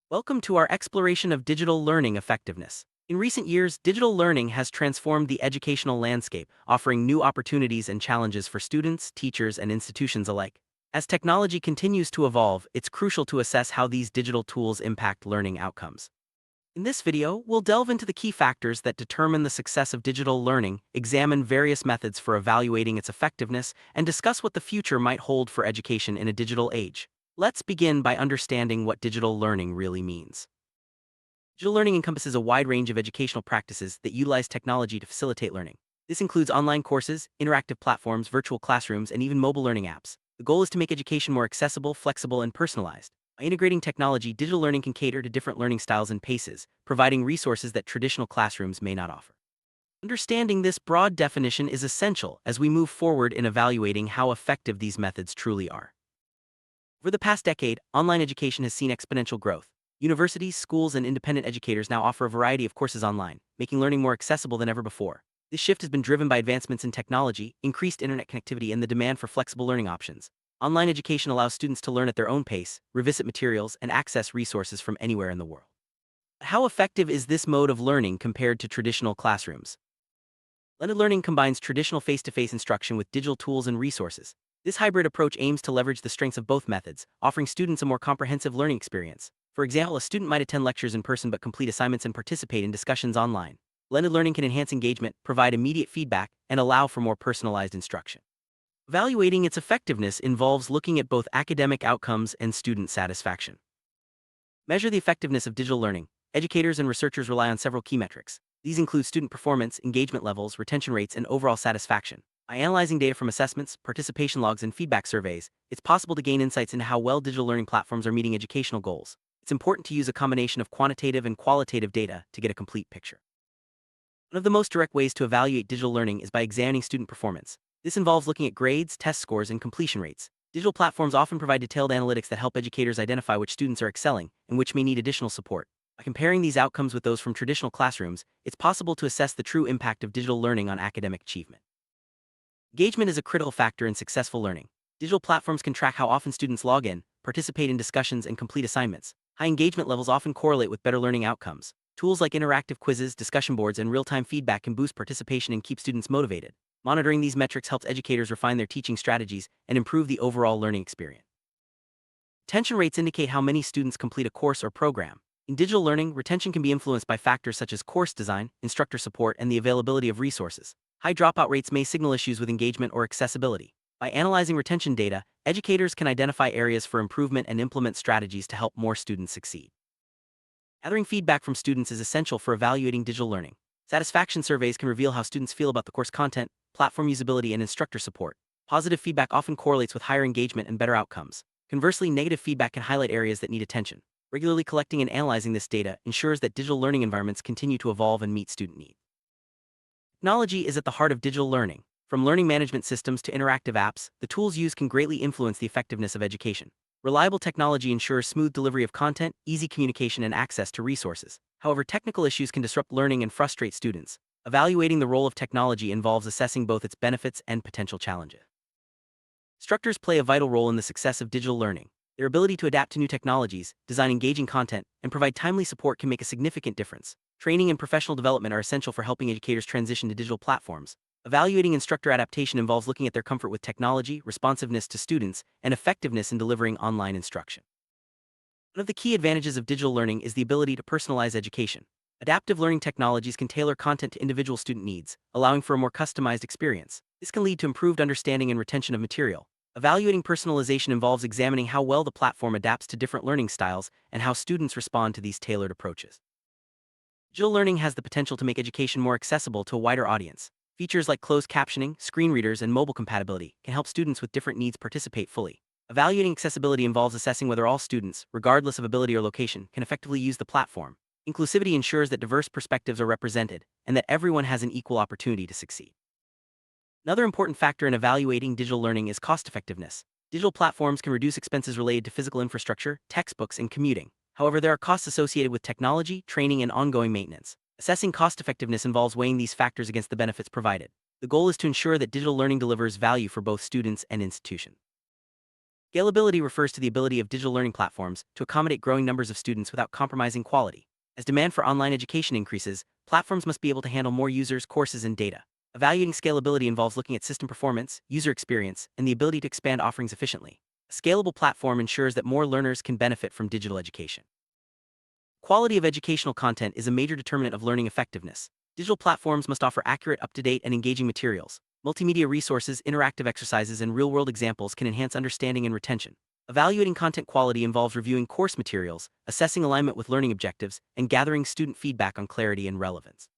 Welcome to our exploration of digital learning effectiveness. In recent years, digital learning has transformed the educational landscape, offering new opportunities and challenges for students, teachers, and institutions alike. As technology continues to evolve, it's crucial to assess how these digital tools impact learning outcomes. In this video, we'll delve into the key factors that determine the success of digital learning, examine various methods for evaluating its effectiveness, and discuss what the future might hold for education in a digital age. Let's begin by understanding what digital learning really means. Digital learning encompasses a wide range of educational practices that utilize technology to facilitate learning. This includes online courses, interactive platforms, virtual classrooms, and even mobile learning apps. The goal is to make education more accessible, flexible, and personalized. By integrating technology, digital learning can cater to different learning styles and paces, providing resources that traditional classrooms may not offer. Understanding this broad definition is essential as we move forward in evaluating how effective these methods truly are. Over the past decade, online education has seen exponential growth. Universities, schools, and independent educators now offer a variety of courses online, making learning more accessible than ever before. This shift has been driven by advancements in technology, increased internet connectivity, and the demand for flexible learning options. Online education allows students to learn at their own pace, revisit materials, and access resources from anywhere in the world. How effective is this mode of learning compared to traditional classrooms? Blended learning combines traditional face-to-face instruction with digital tools and resources. This hybrid approach aims to leverage the strengths of both methods, offering students a more comprehensive learning experience. For example, a student might attend lectures in person but complete assignments and participate in discussions online. Blended learning can enhance engagement, provide immediate feedback, and allow for more personalized instruction. Evaluating its effectiveness involves looking at both academic outcomes and student satisfaction. Measure the effectiveness of digital learning. Educators and researchers rely on several key metrics. These include student performance, engagement levels, retention rates, and overall satisfaction. By analyzing data from assessments, participation logs, and feedback surveys, it's possible to gain insights into how well digital learning platforms are meeting educational goals. It's important to use a combination of quantitative and qualitative data to get a complete picture. One of the most direct ways to evaluate digital learning is by examining student performance. This involves looking at grades, test scores, and completion rates. Digital platforms often provide detailed analytics that help educators identify which students are excelling and which may need additional support. By comparing these outcomes with those from traditional classrooms, it's possible to assess the true impact of digital learning on academic achievement. Engagement is a critical factor in successful learning. Digital platforms can track how often students log in, participate in discussions, and complete assignments. High engagement levels often correlate with better learning outcomes. Tools like interactive quizzes, discussion boards, and real-time feedback can boost participation and keep students motivated. Monitoring these metrics helps educators refine their teaching strategies and improve the overall learning experience. Retention rates indicate how many students complete a course or program. In digital learning, retention can be influenced by factors such as course design, instructor support, and the availability of resources. High dropout rates may signal issues with engagement or accessibility. By analyzing retention data, educators can identify areas for improvement and implement strategies to help more students succeed. Gathering feedback from students is essential for evaluating digital learning. Satisfaction surveys can reveal how students feel about the course content, platform usability, and instructor support. Positive feedback often correlates with higher engagement and better outcomes. Conversely, negative feedback can highlight areas that need attention. Regularly collecting and analyzing this data ensures that digital learning environments continue to evolve and meet student needs. Technology is at the heart of digital learning. From learning management systems to interactive apps, the tools used can greatly influence the effectiveness of education. Reliable technology ensures smooth delivery of content, easy communication, and access to resources. However, technical issues can disrupt learning and frustrate students. Evaluating the role of technology involves assessing both its benefits and potential challenges. Instructors play a vital role in the success of digital learning. Their ability to adapt to new technologies, design engaging content, and provide timely support can make a significant difference. Training and professional development are essential for helping educators transition to digital platforms. Evaluating instructor adaptation involves looking at their comfort with technology, responsiveness to students, and effectiveness in delivering online instruction. One of the key advantages of digital learning is the ability to personalize education. Adaptive learning technologies can tailor content to individual student needs, allowing for a more customized experience. This can lead to improved understanding and retention of material. Evaluating personalization involves examining how well the platform adapts to different learning styles and how students respond to these tailored approaches. Digital learning has the potential to make education more accessible to a wider audience. Features like closed captioning, screen readers, and mobile compatibility can help students with different needs participate fully. Evaluating accessibility involves assessing whether all students, regardless of ability or location, can effectively use the platform. Inclusivity ensures that diverse perspectives are represented and that everyone has an equal opportunity to succeed. Another important factor in evaluating digital learning is cost-effectiveness. Digital platforms can reduce expenses related to physical infrastructure, textbooks, and commuting. However, there are costs associated with technology, training, and ongoing maintenance. Assessing cost-effectiveness involves weighing these factors against the benefits provided. The goal is to ensure that digital learning delivers value for both students and institutions. Scalability refers to the ability of digital learning platforms to accommodate growing numbers of students without compromising quality. As demand for online education increases, platforms must be able to handle more users, courses, and data. Evaluating scalability involves looking at system performance, user experience, and the ability to expand offerings efficiently. A scalable platform ensures that more learners can benefit from digital education. Quality of educational content is a major determinant of learning effectiveness. Digital platforms must offer accurate, up-to-date, and engaging materials. Multimedia resources, interactive exercises, and real-world examples can enhance understanding and retention. Evaluating content quality involves reviewing course materials, assessing alignment with learning objectives, and gathering student feedback on clarity and relevance.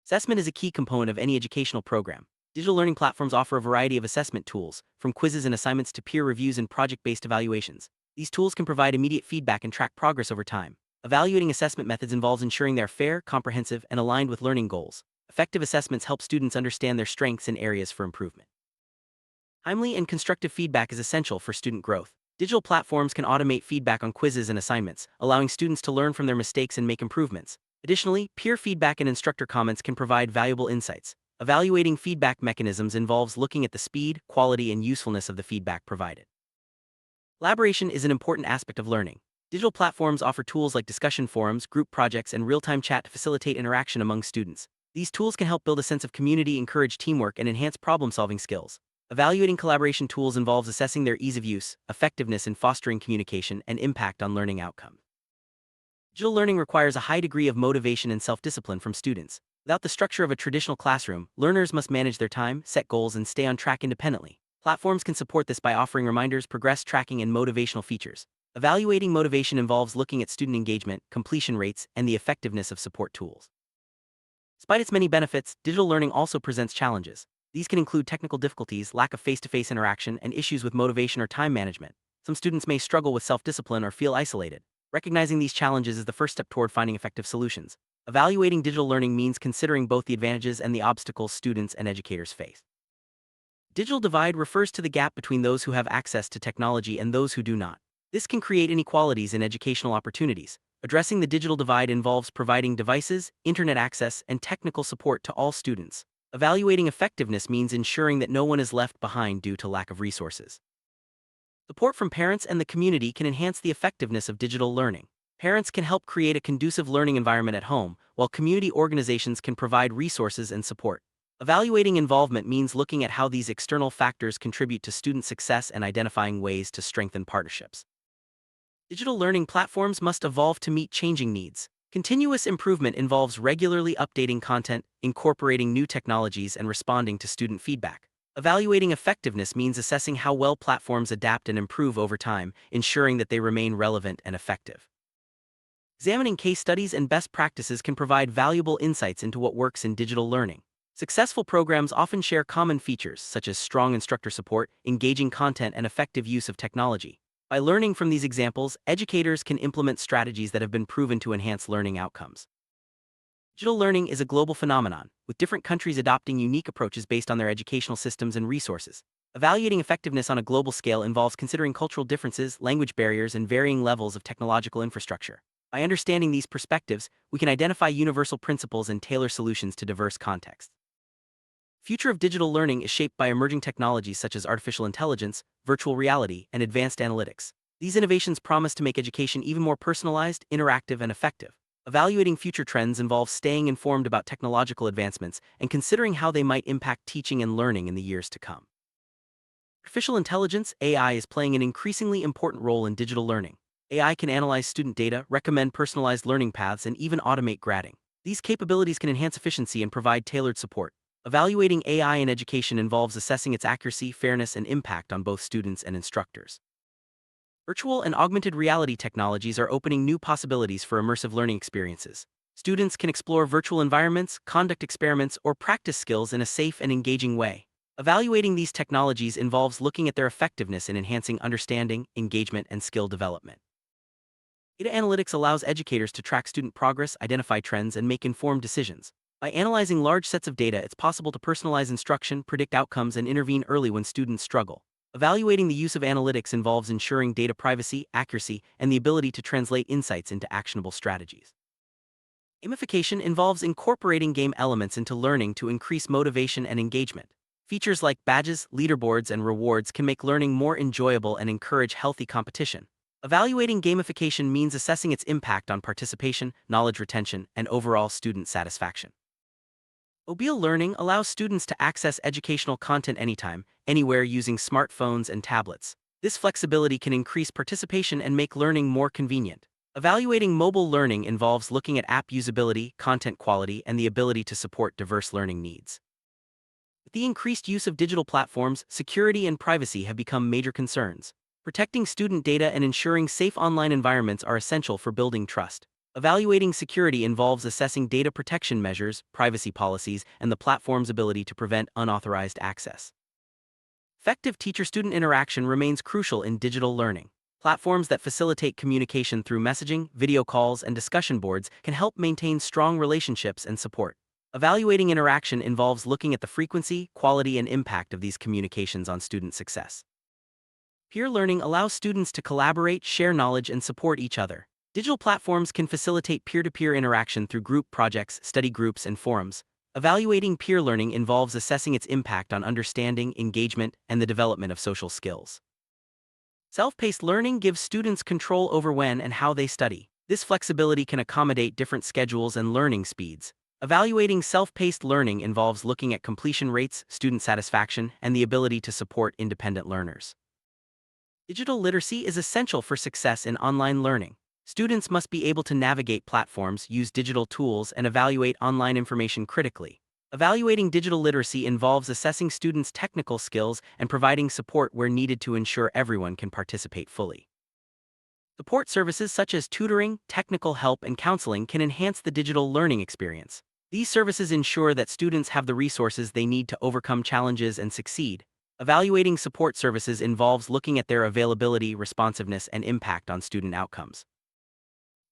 Assessment is a key component of any educational program. Digital learning platforms offer a variety of assessment tools, from quizzes and assignments to peer reviews and project-based evaluations. These tools can provide immediate feedback and track progress over time. Evaluating assessment methods involves ensuring they're fair, comprehensive, and aligned with learning goals. Effective assessments help students understand their strengths and areas for improvement. Timely and constructive feedback is essential for student growth. Digital platforms can automate feedback on quizzes and assignments, allowing students to learn from their mistakes and make improvements. Additionally, peer feedback and instructor comments can provide valuable insights. Evaluating feedback mechanisms involves looking at the speed, quality, and usefulness of the feedback provided. Collaboration is an important aspect of learning. Digital platforms offer tools like discussion forums, group projects, and real-time chat to facilitate interaction among students. These tools can help build a sense of community, encourage teamwork, and enhance problem-solving skills. Evaluating collaboration tools involves assessing their ease of use, effectiveness in fostering communication, and impact on learning outcomes. Digital learning requires a high degree of motivation and self-discipline from students. Without the structure of a traditional classroom, learners must manage their time, set goals, and stay on track independently. Platforms can support this by offering reminders, progress tracking, and motivational features. Evaluating motivation involves looking at student engagement, completion rates, and the effectiveness of support tools. Despite its many benefits, digital learning also presents challenges. These can include technical difficulties, lack of face-to-face interaction, and issues with motivation or time management. Some students may struggle with self-discipline or feel isolated. Recognizing these challenges is the first step toward finding effective solutions. Evaluating digital learning means considering both the advantages and the obstacles students and educators face. Digital divide refers to the gap between those who have access to technology and those who do not. This can create inequalities in educational opportunities. Addressing the digital divide involves providing devices, internet access, and technical support to all students. Evaluating effectiveness means ensuring that no one is left behind due to lack of resources. Support from parents and the community can enhance the effectiveness of digital learning. Parents can help create a conducive learning environment at home, while community organizations can provide resources and support. Evaluating involvement means looking at how these external factors contribute to student success and identifying ways to strengthen partnerships. Digital learning platforms must evolve to meet changing needs. Continuous improvement involves regularly updating content, incorporating new technologies, and responding to student feedback. Evaluating effectiveness means assessing how well platforms adapt and improve over time, ensuring that they remain relevant and effective. Examining case studies and best practices can provide valuable insights into what works in digital learning. Successful programs often share common features such as strong instructor support, engaging content, and effective use of technology. By learning from these examples, educators can implement strategies that have been proven to enhance learning outcomes. Digital learning is a global phenomenon, with different countries adopting unique approaches based on their educational systems and resources. Evaluating effectiveness on a global scale involves considering cultural differences, language barriers, and varying levels of technological infrastructure. By understanding these perspectives, we can identify universal principles and tailor solutions to diverse contexts. The future of digital learning is shaped by emerging technologies such as artificial intelligence, virtual reality, and advanced analytics. These innovations promise to make education even more personalized, interactive, and effective. Evaluating future trends involves staying informed about technological advancements and considering how they might impact teaching and learning in the years to come. Artificial intelligence, AI, is playing an increasingly important role in digital learning. AI can analyze student data, recommend personalized learning paths, and even automate grading. These capabilities can enhance efficiency and provide tailored support. Evaluating AI in education involves assessing its accuracy, fairness, and impact on both students and instructors. Virtual and augmented reality technologies are opening new possibilities for immersive learning experiences. Students can explore virtual environments, conduct experiments, or practice skills in a safe and engaging way. Evaluating these technologies involves looking at their effectiveness in enhancing understanding, engagement, and skill development. Data analytics allows educators to track student progress, identify trends, and make informed decisions. By analyzing large sets of data, it's possible to personalize instruction, predict outcomes, and intervene early when students struggle. Evaluating the use of analytics involves ensuring data privacy, accuracy, and the ability to translate insights into actionable strategies. Gamification involves incorporating game elements into learning to increase motivation and engagement. Features like badges, leaderboards, and rewards can make learning more enjoyable and encourage healthy competition. Evaluating gamification means assessing its impact on participation, knowledge retention, and overall student satisfaction. Mobile learning allows students to access educational content anytime, anywhere using smartphones and tablets. This flexibility can increase participation and make learning more convenient. Evaluating mobile learning involves looking at app usability, content quality, and the ability to support diverse learning needs. With the increased use of digital platforms, security and privacy have become major concerns. Protecting student data and ensuring safe online environments are essential for building trust. Evaluating security involves assessing data protection measures, privacy policies, and the platform's ability to prevent unauthorized access. Effective teacher-student interaction remains crucial in digital learning. Platforms that facilitate communication through messaging, video calls, and discussion boards can help maintain strong relationships and support. Evaluating interaction involves looking at the frequency, quality, and impact of these communications on student success. Peer learning allows students to collaborate, share knowledge, and support each other. Digital platforms can facilitate peer-to-peer interaction through group projects, study groups, and forums. Evaluating peer learning involves assessing its impact on understanding, engagement, and the development of social skills. Self-paced learning gives students control over when and how they study. This flexibility can accommodate different schedules and learning speeds. Evaluating self-paced learning involves looking at completion rates, student satisfaction, and the ability to support independent learners. Digital literacy is essential for success in online learning. Students must be able to navigate platforms, use digital tools, and evaluate online information critically. Evaluating digital literacy involves assessing students' technical skills and providing support where needed to ensure everyone can participate fully. Support services such as tutoring, technical help, and counseling can enhance the digital learning experience. These services ensure that students have the resources they need to overcome challenges and succeed. Evaluating support services involves looking at their availability, responsiveness, and impact on student outcomes.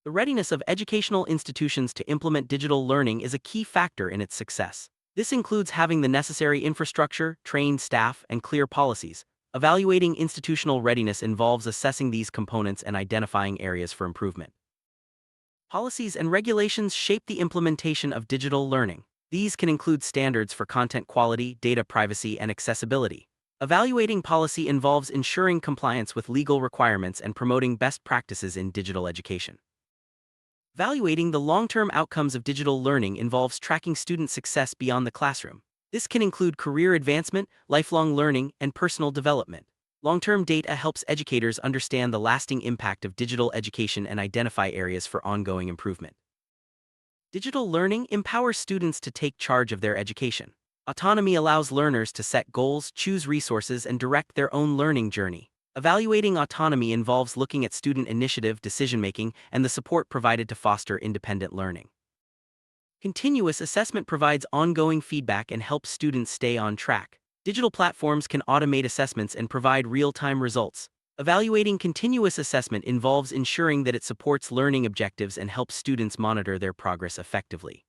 The readiness of educational institutions to implement digital learning is a key factor in its success. This includes having the necessary infrastructure, trained staff, and clear policies. Evaluating institutional readiness involves assessing these components and identifying areas for improvement. Policies and regulations shape the implementation of digital learning. These can include standards for content quality, data privacy, and accessibility. Evaluating policy involves ensuring compliance with legal requirements and promoting best practices in digital education. Evaluating the long-term outcomes of digital learning involves tracking student success beyond the classroom. This can include career advancement, lifelong learning, and personal development. Long-term data helps educators understand the lasting impact of digital education and identify areas for ongoing improvement. Digital learning empowers students to take charge of their education. Autonomy allows learners to set goals, choose resources, and direct their own learning journey. Evaluating autonomy involves looking at student initiative, decision-making, and the support provided to foster independent learning. Continuous assessment provides ongoing feedback and helps students stay on track. Digital platforms can automate assessments and provide real-time results. Evaluating continuous assessment involves ensuring that it supports learning objectives and helps students monitor their progress effectively.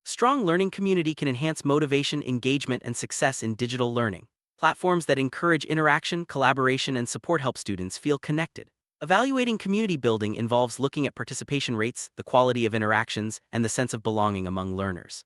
Strong learning community can enhance motivation, engagement, and success in digital learning. Platforms that encourage interaction, collaboration, and support help students feel connected. Evaluating community building involves looking at participation rates, the quality of interactions, and the sense of belonging among learners.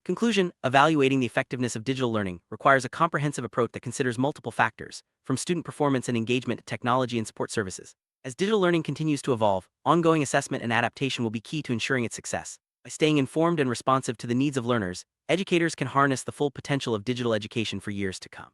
Conclusion: evaluating the effectiveness of digital learning requires a comprehensive approach that considers multiple factors, from student performance and engagement to technology and support services. As digital learning continues to evolve, ongoing assessment and adaptation will be key to ensuring its success. By staying informed and responsive to the needs of learners, educators can harness the full potential of digital education for years to come.